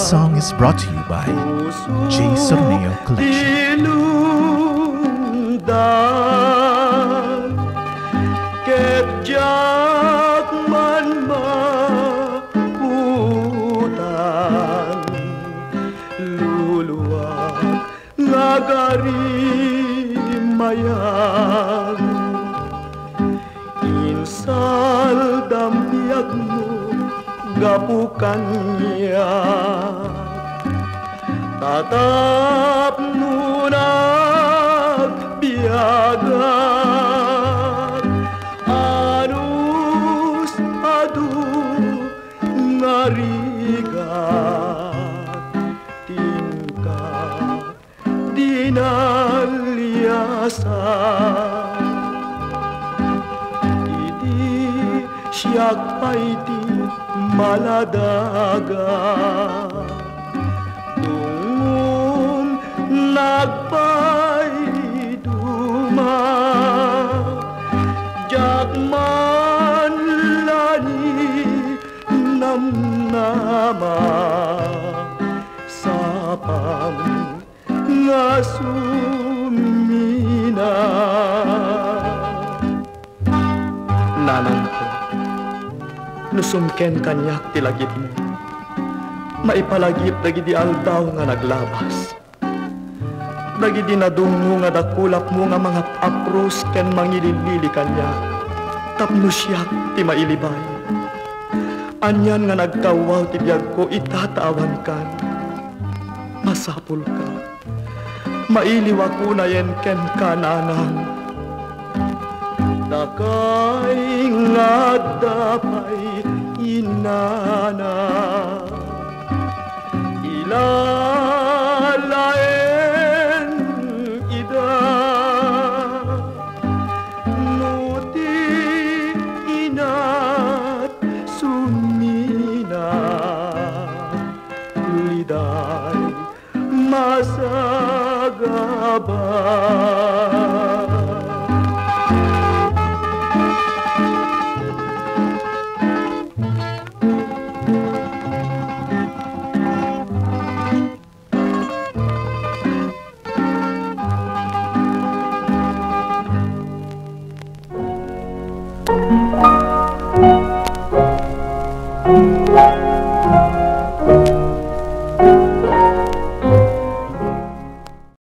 song is brought to you by J. Sorneo Collection. Ketjak man maputan luluwag ngagari mayan insal dampiag mo gapukan niya tatap nunag biagat anus adu ngarigat tingkat dinaliasa iti siyak paiti maladaga tungum nagpay duma jakman lani namnama sapam nga sumina nanang ko nusumken kanyak tilagit mo maipalagip dagiti aldaw nga naglabas dagiti nadungo nga dakulap mo nga mga apros ken mangililili kanya tapno siyak ti mailibay anyan nga nagkawaw ti biyag ko itatawan kan masapul ka mailiwa ko na yen ken kananang dakay nga dapay inana ilalaen ida nuti inat sumina liday masagabay